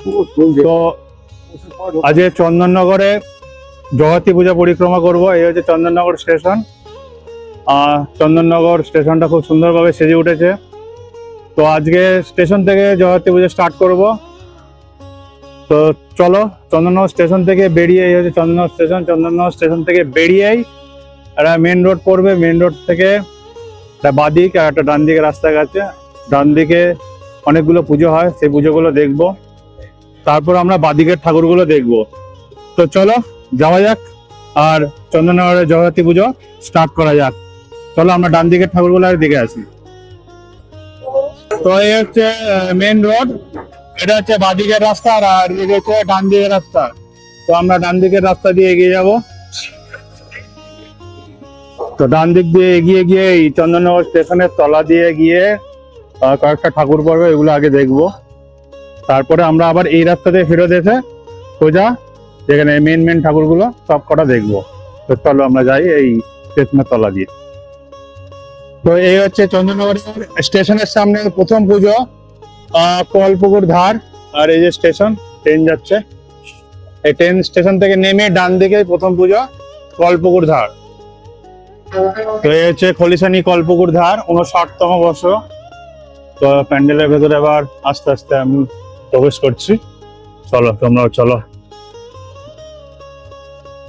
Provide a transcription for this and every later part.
তো আজ চন্দননগরে জগতী পূজা পরিক্রমা করব। এই হচ্ছে চন্দননগর স্টেশন। চন্দননগর স্টেশনটা খুব সুন্দরভাবে সেজে উঠেছে। তো আজকে স্টেশন থেকে জগতী পূজা স্টার্ট করব। তো চলো, চন্দননগর স্টেশন থেকে বেরিয়ে, এই হচ্ছে চন্দননগর স্টেশন। চন্দননগর স্টেশন থেকে বেরিয়েই একটা মেন রোড পড়বে। মেন রোড থেকে একটা বাঁদিক আর একটা ডান দিকে রাস্তা গেছে। ডান দিকে অনেকগুলো পুজো হয়, সেই পুজোগুলো দেখবো। তারপর আমরা বাঁদিকের ঠাকুরগুলো দেখবো। তো চলো যাওয়া যাক আর চন্দননগরের জগতী পুজো স্টার্ট করা যাক। চলো আমরা ডান দিকের ঠাকুরগুলো দিকে আসি। তো এই হচ্ছে মেন রোড, এটা হচ্ছে বাঁদিকের রাস্তা আর এটা হচ্ছে ডান দিকের রাস্তা। তো আমরা ডান দিকের রাস্তা দিয়ে এগিয়ে যাব। তো ডান দিক দিয়ে এগিয়ে গিয়ে এই চন্দননগর স্টেশনের তলা দিয়ে গিয়ে কয়েকটা ঠাকুর পড়বে, এগুলো আগে দেখবো। তারপরে আমরা আবার এই রাস্তাতে ফেরত এসে সোজা যেখানে মেন ঠাকুরগুলো সব কটা দেখবো। তো চলো আমরা যাই এই স্টেশনের তলা দিয়ে। তো এই হচ্ছে চন্দননগর স্টেশনের সামনে প্রথম পুজো, কলপুকুর ধার। আর এই যে স্টেশন, ট্রেন যাচ্ছে। এই ট্রেন স্টেশন থেকে নেমে ডান দিকে প্রথম পুজো কলপুকুর ধার। তো এই হচ্ছে খলিশানি কলপুকুর ধার, 59তম বর্ষ। তো প্যান্ডেলের ভেতরে এবার আস্তে আস্তে আমি প্রবেশ করছি। চলো তোমরাও চলো।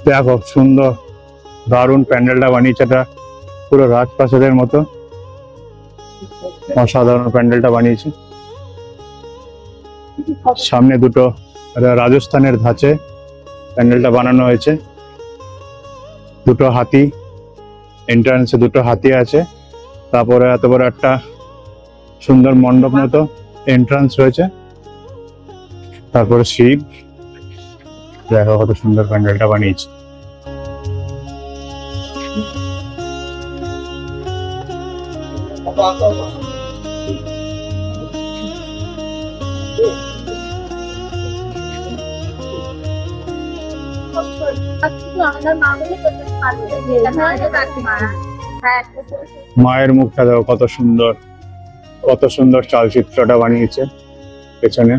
দেখো সুন্দর দারুণ প্যান্ডেলটা বানিয়েছে, এটা পুরো রাজপ্রাসাদের মতো অসাধারণ প্যান্ডেলটা বানিয়েছে। সামনে দুটো রাজস্থানের ধাঁচে প্যান্ডেলটা বানানো হয়েছে। দুটো হাতি, এন্ট্রান্সে দুটো হাতি আছে। তারপরে এত বড় একটা সুন্দর মণ্ডপ মতো এন্ট্রান্স রয়েছে। তারপরে শিব, দেখো কত সুন্দর প্যান্ডেলটা বানিয়েছে। মায়ের মুখটা দেখো কত সুন্দর, কত সুন্দর চালচিত্রটা বানিয়েছে পেছনে।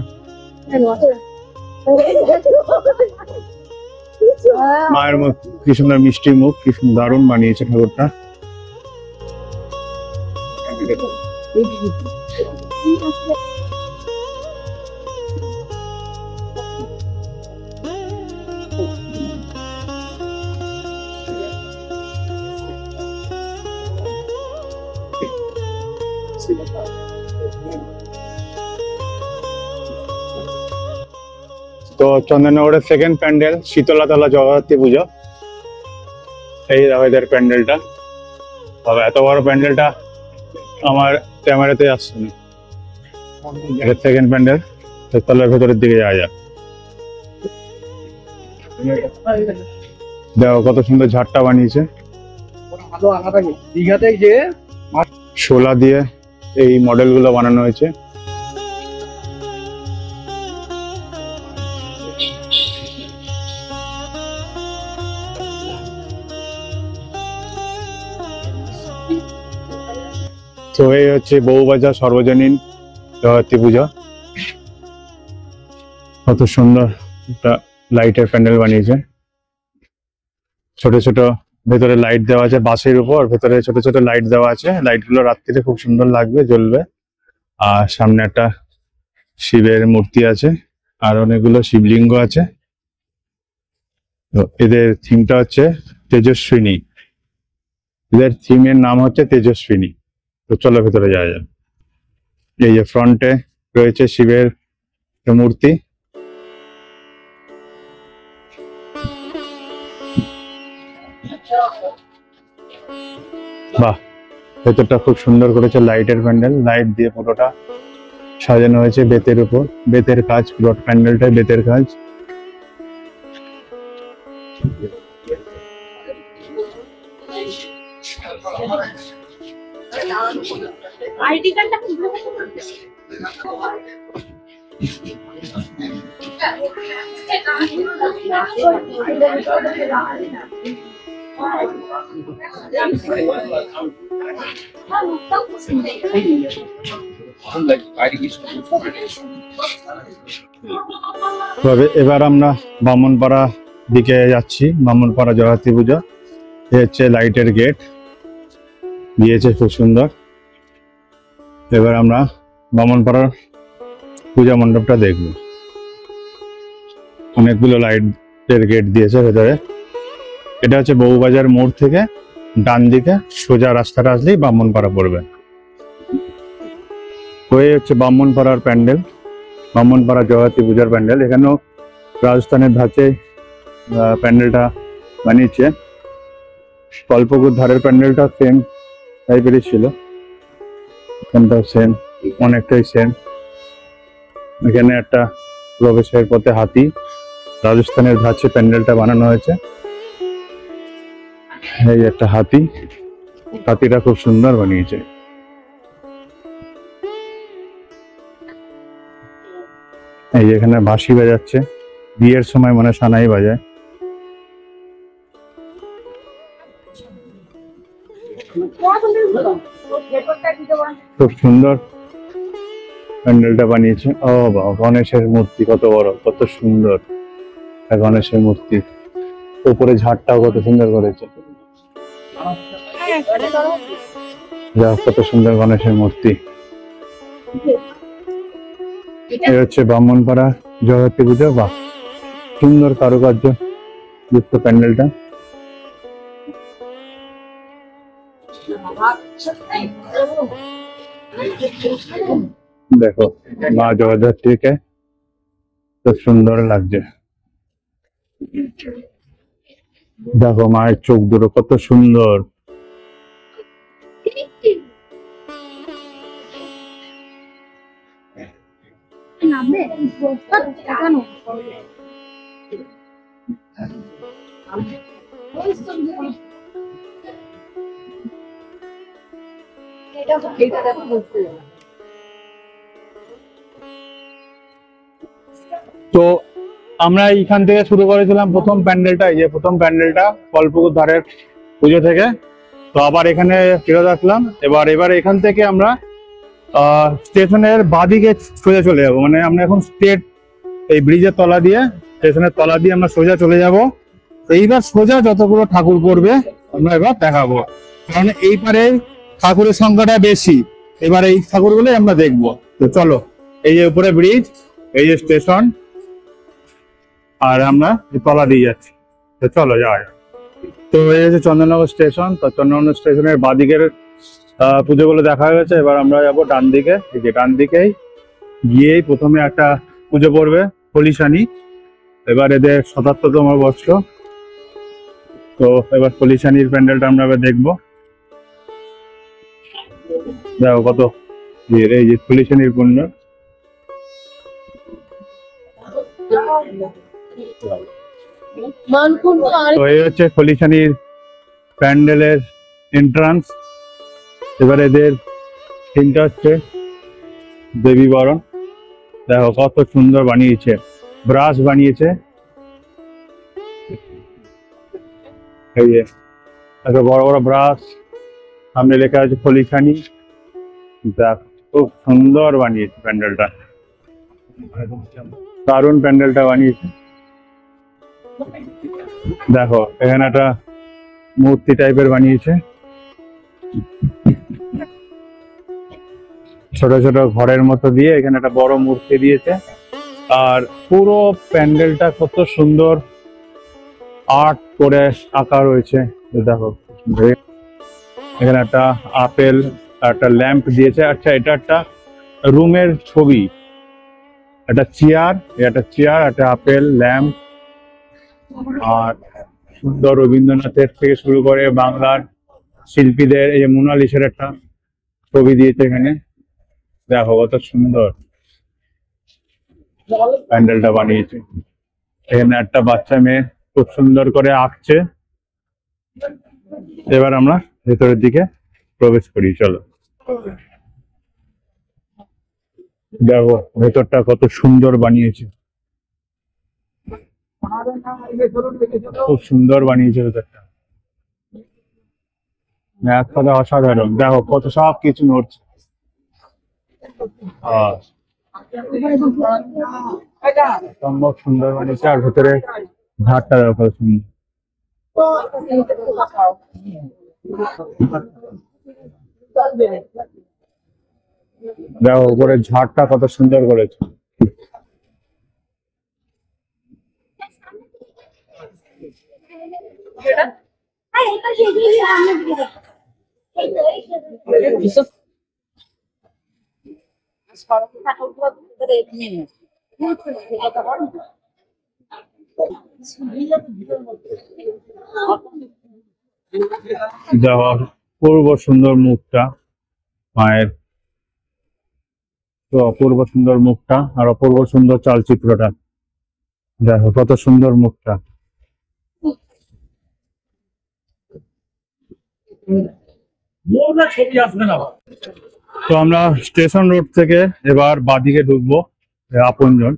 মায়ের মুখ কি সুন্দর, মিষ্টি মুখ, কি সুন্দর দারুণ বানিয়েছে ঠাকুরটা। তো চন্দননগরের সেকেন্ড প্যান্ডেল শীতলাতলা জগদ্ধাত্রী পুজো। এই দেখো এদের প্যান্ডেলটা। তবে এত বড় প্যান্ডেলটা আমার ক্যামেরাতে আসছে না। এটা সেকেন্ড প্যান্ডেল, তলার ভেতরের দিকে যাওয়া যাক। দেখো কত সুন্দর ঝাড়টা বানিয়েছে। শোলা দিয়ে এই মডেল গুলো বানানো হয়েছে। তো এই হচ্ছে বউবাজার সর্বজনীন জগদ্ধাত্রী পুজো। কত সুন্দর একটা লাইটের প্যান্ডেল বানিয়েছে। ছোট ছোট ভেতরে লাইট দেওয়া আছে, বাসের উপর ভেতরে ছোট ছোট লাইট দেওয়া আছে। লাইট গুলো রাত্রিতে খুব সুন্দর লাগবে, জ্বলবে। আর সামনে একটা শিবের মূর্তি আছে, আর অনেকগুলো শিবলিঙ্গ আছে। তো এদের থিমটা হচ্ছে তেজস্বিনী। এদের থিমের নাম হচ্ছে তেজস্বিনী। তো চলো ভেতরে যাওয়া যাক। এই যে ফ্রন্টে রয়েছে শিবের মূর্তি। বাহ, ভেতরটা খুব সুন্দর করেছে লাইটের প্যান্ডেল। লাইট দিয়ে পুরোটা সাজানো হয়েছে বেতের উপর, বেতের কাজ। পুরো প্যান্ডেলটাই বেতের কাজ। আইডি কার্ডটা তবে এবার আমরা বামনপাড়া দিকে যাচ্ছি। বামনপাড়া জগদ্ধাত্রী পুজো, এ হচ্ছে লাইটের গেট দিয়েছে খুব সুন্দর। এবার আমরা বামনপাড়ার পূজা মণ্ডপটা দেখব। অনেকগুলো লাইটের গেট দিয়েছে ভেতরে। এটা হচ্ছে বউবাজার মোড় থেকে ডান দিকে সোজা রাস্তাটা আসলেই ব্রাহ্মণপাড়া পড়বে। হয়ে হচ্ছে ব্রাহ্মণপাড়ার প্যান্ডেল, ব্রাহ্মণপাড়া জগদ্ধাত্রী পূজার প্যান্ডেল। এখানেও রাজস্থানের ধাঁচে প্যান্ডেলটা বানিয়েছে। কল্পকুর ধারের প্যান্ডেলটা সেম টাইপেরই ছিল, এখানটাও সেম, অনেকটাই সেম। এখানে একটা প্রবেশের পথে হাতি, রাজস্থানের ধাঁচে প্যান্ডেলটা বানানো হয়েছে। এই একটা হাতি, হাতিটা খুব সুন্দর বানিয়েছে। এই যে এখানে বাঁশি বাজাচ্ছে, বিয়ের সময় মনে সানাই বাজায়। খুব সুন্দর প্যান্ডেলটা বানিয়েছে। ও বাবা, গণেশের মূর্তি কত বড়, কত সুন্দর গণেশের মূর্তি। উপরে ঝাড়টাও কত সুন্দর করেছে, যা কত সুন্দর গণেশের মূর্তি। এই হচ্ছে ব্রাহ্মণপাড়া জগদ্ধাত্রী পুজো। বাহ, সুন্দর কারুকার্য যুক্ত প্যান্ডেলটা। দেখো মা জগদ্ধাত্রীকে খুব সুন্দর লাগছে। দেখো মায়ের চোখ দুটো কত সুন্দর। তো আমরা এইখান থেকে শুরু করেছিলাম প্রথম প্যান্ডেলটা, এই যে প্রথম প্যান্ডেলটা কল্পকুর ধারের পুজো থেকে। তো আবার এখানে ফেরত আসলাম। এবার এখান থেকে আমরা স্টেশনের বাদিকে সোজা চলে যাবো। মানে আমরা এখন স্টেট এই ব্রিজের তলা দিয়ে, স্টেশনের তলা দিয়ে আমরা সোজা চলে যাব। এইবার সোজা যতগুলো ঠাকুর পড়বে আমরা এবার দেখাবো, কারণ এই পারে ঠাকুরের সংখ্যাটা বেশি। এবার এই ঠাকুরগুলোই আমরা দেখবো। তো চলো, এই যে উপরে ব্রিজ, এই যে স্টেশন, আর আমরা তলা দিয়ে যাচ্ছি। তো চলো যাওয়া যাক। তো এই হচ্ছে চন্দননগর স্টেশন। তো চন্দননগর স্টেশনের বাদিকের পুজোগুলো দেখা হয়ে গেছে। এবার আমরা যাবো ডান দিকে। এই যে ডান দিকেই গিয়েই প্রথমে একটা পুজো পড়বে কলিশানি। এবার এদের ৭৭তম বর্ষ। তো এবার কলিশানির প্যান্ডেলটা আমরা এবার দেখবো। দেখো কত এই যে কলিশানির পুণ্য। তো এই হচ্ছে কলিশানির প্যান্ডেলের এন্ট্রান্স। এবার এদের থিমটা হচ্ছে দেবী বরণ। দেখো কত সুন্দর বানিয়েছে, ব্রাশ বানিয়েছে। এই যে এত বড় বড় ব্রাশ, সামনে লেখা আছে কলিশানি। দেখ খুব সুন্দর বানিয়েছে প্যান্ডেলটা, দারুণ প্যান্ডেলটা বানিয়েছে। দেখো এখানে একটা মূর্তি টাইপের বানিয়েছে, ছোট ছোট ঘরের মতো দিয়ে এখানে একটা বড় মূর্তি দিয়েছে। আর পুরো প্যান্ডেলটা কত সুন্দর আর্ট করে আঁকা রয়েছে। দেখো এখানে একটা আপেল, একটা ল্যাম্প দিয়েছে। আচ্ছা, এটা একটা রুমের ছবি, একটা চেয়ার, একটা আপেল, ল্যাম্প, আর সুন্দর রবীন্দ্রনাথের থেকে শুরু করে বাংলার শিল্পীদের এই যে মোনালিসার একটা ছবি দিয়েছে এখানে। দেখো কত সুন্দর প্যান্ডেলটা বানিয়েছে। এখানে একটা বাচ্চা মেয়ে খুব সুন্দর করে আঁকছে। এবার আমরা ভেতরের দিকে প্রবেশ করি, চলো। দেখো ভেতরটা কত সুন্দর বানিয়েছে, খুব সুন্দর বানিয়েছে ভেতরটা, এক কথা অসাধারণ। দেখো কত সব কিছু নড়ছে। সম্ভব সুন্দর বানিয়েছে, আর ভেতরে ঝাড়টা দেখো কত সুন্দর। দেখো উপরে ঝাড়টা কত সুন্দর করেছে। দেখো অপূর্ব সুন্দর মুখটা মায়ের, তো অপূর্ব সুন্দর মুখটা আর অপূর্ব সুন্দর চালচিত্রটা। দেখো কত সুন্দর মুখটা। তো আমরা স্টেশন রোড থেকে এবার বাদিকে ঢুকবো আপনজন।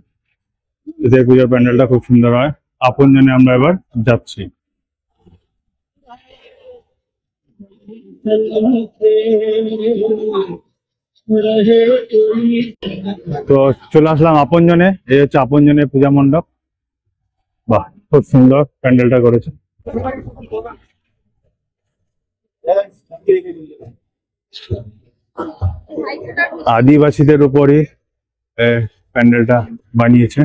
এদের পুজোর প্যান্ডেলটা খুব সুন্দর হয়। আপনজনে আমরা এবার যাচ্ছি। তো চলে আসলাম আপনজনে, এই হচ্ছে আপনজনের পূজা মণ্ডপ। বাহ, খুব সুন্দর প্যান্ডেলটা করেছে। আদিবাসীদের উপরই প্যান্ডেলটা বানিয়েছে।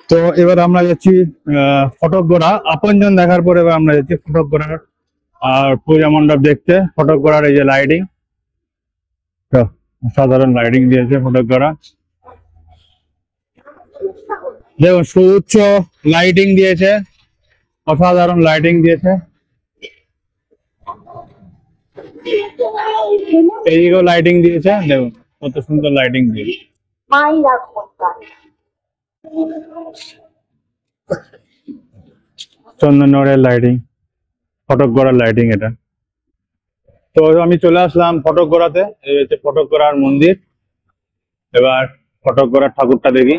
তো এবার আমরা যাচ্ছি ফটকগড়া। আপনজন দেখার পর এবার আমরা যাচ্ছি ফটকগড়ার আর পূজা মণ্ডপ দেখতে। ফটকগড়ার এই যে লাইটিং, সাধারণ লাইটিং দিয়েছে ফটকগড়া। দেখুন সুউচ্চ লাইটিং দিয়েছে, অসাধারণ লাইটিং দিয়েছে। এইদিকেও লাইটিং দিয়েছে, দেখুন কত সুন্দর লাইটিং দিয়েছে। চন্দননগরের লাইটিং, ফটকগড়ার লাইটিং এটা। তো আমি চলে আসলাম ফটকগড়াতে, এই হচ্ছে ফটকগড়ার মন্দির। এবার ফটকগড়ার ঠাকুরটা দেখি।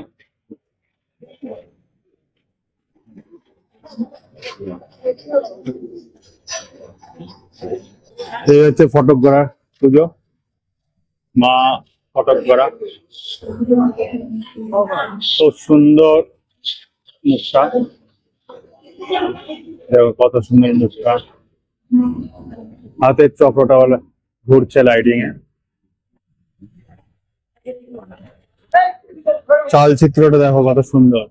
এই হচ্ছে ফটকগড়ার পুজো, মা ফটকগড়া। খুব সুন্দর মুখটা, দেখো কত সুন্দর মুখটা। হাতের চক্রটা বলে ঘুরছে লাইটিং এ। চালচিত্রটা দেখো কত সুন্দর।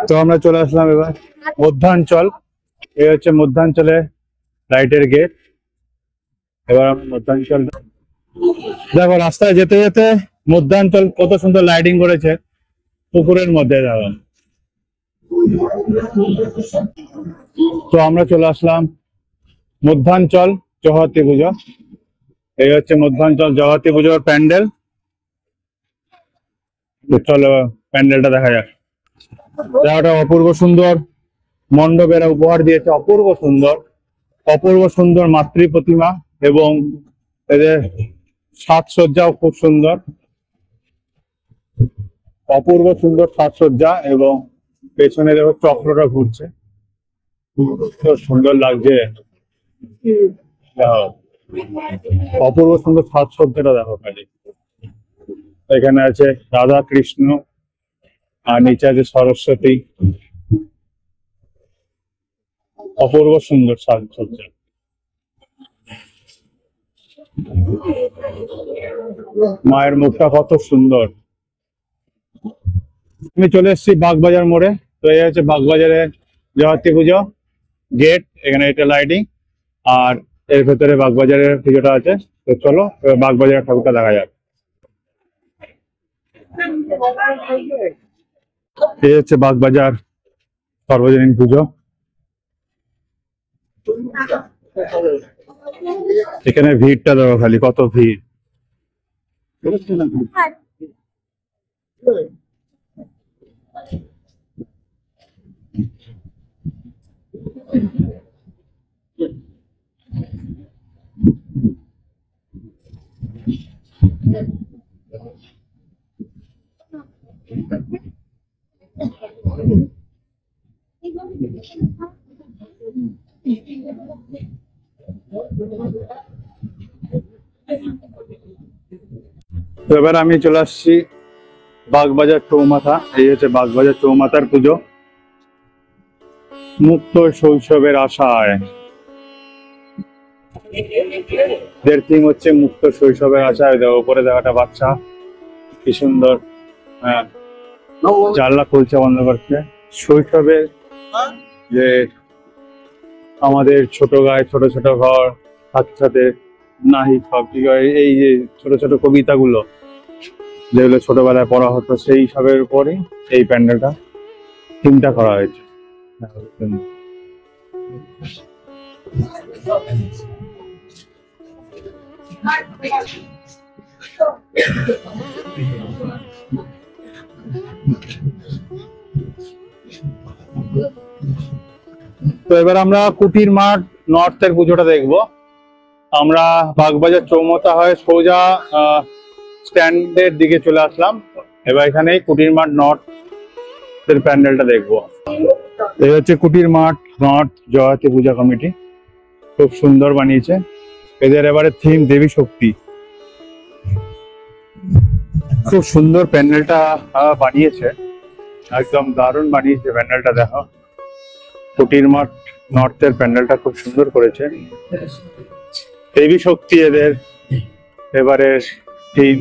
তো আমরা চলে আসলাম এবার মধ্যাঞ্চল। এই হচ্ছে মধ্যাঞ্চলে লাইটের গেট। এবার আমরা মধ্যাঞ্চল দেখো, রাস্তায় যেতে যেতে মধ্যাঞ্চল কত সুন্দর লাইটিং করেছে পুকুরের মধ্যে। দেখো, তো আমরা চলে আসলাম মধ্যাঞ্চল জগদ্ধাত্রী পুজো। এই হচ্ছে মধ্যাঞ্চল জগদ্ধাত্রী পুজোর প্যান্ডেল। তো চলো প্যান্ডেলটা দেখা যাক। জায়গাটা অপূর্ব সুন্দর, মণ্ডপেরা উপহার দিয়েছে অপূর্ব সুন্দর, অপূর্ব সুন্দর মাতৃ প্রতিমা এবং এদের সাজসজ্জাও খুব সুন্দর, অপূর্ব সুন্দর সাজসজ্জা। এবং পেছনে দেখো চক্রটা ঘুরছে, খুব সুন্দর লাগছে। দেখো অপূর্ব সুন্দর সাজসজ্জাটা দেখো খালি। এখানে আছে রাধা কৃষ্ণ আর নিচে আছে সরস্বতী। অপূর্ব সুন্দর সাজসজ্জা। মায়ের মুখটা কত সুন্দর। আমি চলে এসেছি বাগবাজার মোড়ে। তো এই হচ্ছে বাগবাজারের জগদ্ধাত্রী পুজো গেট। এখানে এটা লাইটিং, আর এর ভেতরে বাগবাজারের পুজোটা আছে। তো চলো এবার বাগবাজারের ঠাকুরটা দেখা যাক। এই হচ্ছে বাগবাজার সর্বজনীন পুজো। এখানে ভিড়টা দেখো খালি, কত ভিড়। তো এবার আমি চলে আসছি বাগবাজার চৌমাথা। এই হচ্ছে বাগবাজার চৌমাথার পুজো। মুক্ত শৈশবের আশায়, এদের থিম হচ্ছে মুক্ত শৈশবের আশায়। দেখো উপরে দেখাটা বাচ্চা কি সুন্দর, হ্যাঁ জানলা খুলছে বন্ধ করছে। শৈশবে যে আমাদের ছোট গায়ে ছোট ছোট ঘর, সাথে সাথে নাহি সব কি হয়, এই যে ছোট ছোট কবিতাগুলো যেগুলো ছোটবেলায় পড়া হতো, সেই সবের উপরে এই প্যান্ডেলটা থিমটা করা হয়েছে। তো এবার আমরা কুটির মাঠ নর্থের পুজোটা দেখবো। আমরা বাগবাজার চৌমাথা হয়ে সোজা স্ট্যান্ডের দিকে চলে আসলাম। এবার এখানে কুটির মাঠ নর্থের প্যান্ডেলটা দেখবো। এই হচ্ছে কুটির মাঠ নর্থ জয়তী পূজা কমিটি, খুব সুন্দর বানিয়েছে। এদের এবারে থিম দেবী শক্তি। খুব সুন্দর প্যান্ডেলটা বানিয়েছে, একদম দারুণ বানিয়েছে প্যান্ডেলটা। দেখো কুটির মাঠ নর্থের প্যান্ডেলটা খুব সুন্দর করেছে। দেবী শক্তি এদের এবারে থিম।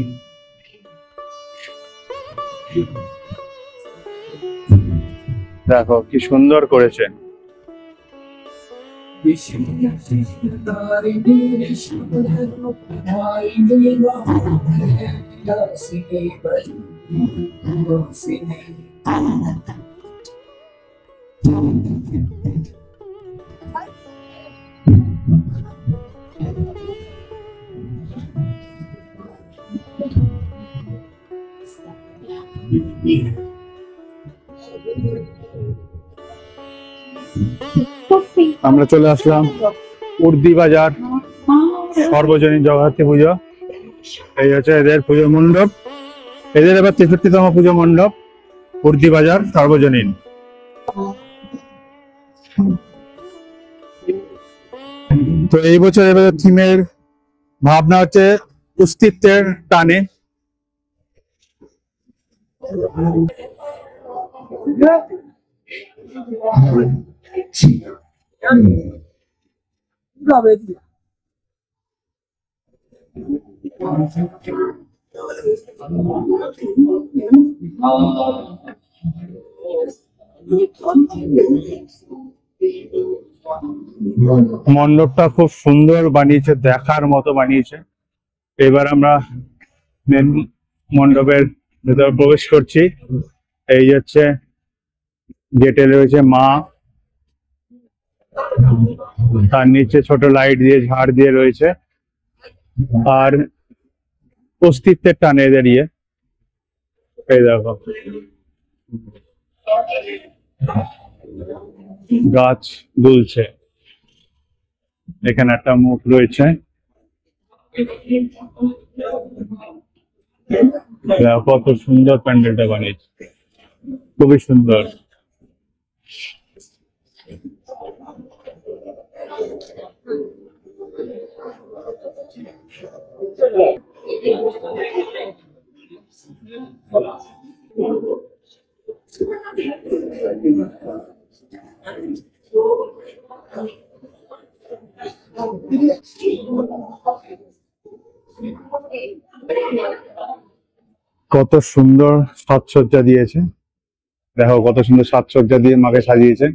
দেখো কি সুন্দর করেছে। আমরা চলে আসলাম উর্দি বাজার সর্বজনীন জগদ্ধাত্রী পুজো। এই হচ্ছে এদের পুজো মণ্ডপ। এদের এবার 63তম পুজো মণ্ডপ উর্দি বাজার সর্বজনীন। তো এই বছর এবার থিমের ভাবনা হচ্ছে অস্তিত্বের টানে। মণ্ডপটা খুব সুন্দর বানিয়েছে, দেখার মতো বানিয়েছে। এবার আমরা মেন মণ্ডপের ভেতর প্রবেশ করছি। এই হচ্ছে গেটে রয়েছে মা, তার নিচে ছোট লাইট দিয়ে ঝাড় দিয়ে রয়েছে। আর অস্তিত্বের টানে দাঁড়িয়ে এই দেখো গাছ দুলছে। এখানে একটা মুখ রয়েছে, কত সুন্দর প্যান্ডেলটা বানিয়েছে, খুবই সুন্দর। কত সুন্দর সাজসজ্জা দিয়েছে, দেখো কত সুন্দর সাজসজ্জা দিয়ে মাকে সাজিয়েছে।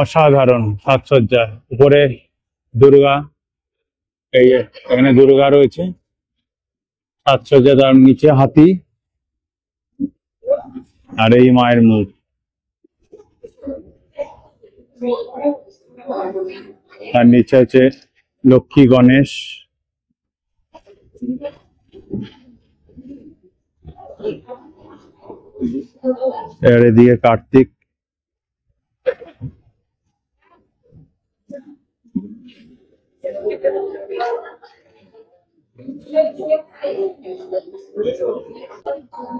অসাধারণ সাজসজ্জা। উপরে দুর্গা, এই এখানে দুর্গা রয়েছে সাজসজ্জা, তার নিচে হাতি আর এই মায়ের মুখ। আর নিচে আছে লক্ষ্মী গণেশ, আর এদিকে কার্তিক।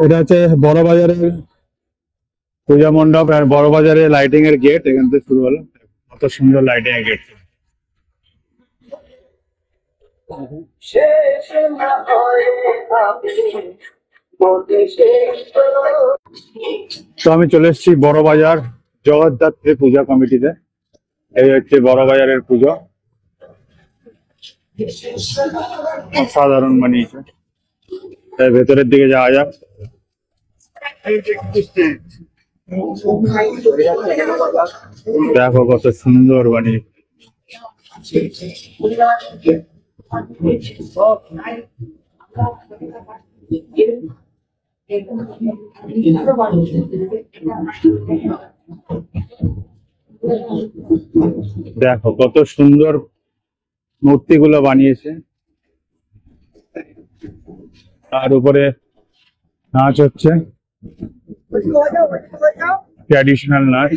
এটা হচ্ছে বড় বাজারের পূজা মণ্ডপ আর বড় বাজারে লাইটিং এর গেট। এখান থেকে শুরু হলো, কত সুন্দর লাইটিং এর গেট। তো আমি চলে এসেছি বড় বাজার জগদ্ধাত্রী পূজা কমিটিতে। এই হচ্ছে বড় বাজারের পুজো, অসাধারণ বানিয়েছে। তাই ভেতরের দিকে যাওয়া যাক। দেখো কত সুন্দর বানিয়েছে। দেখো কত সুন্দর মূর্তিগুলো বানিয়েছে। তার উপরে নাচ হচ্ছে, ট্র্যাডিশনাল নাচ।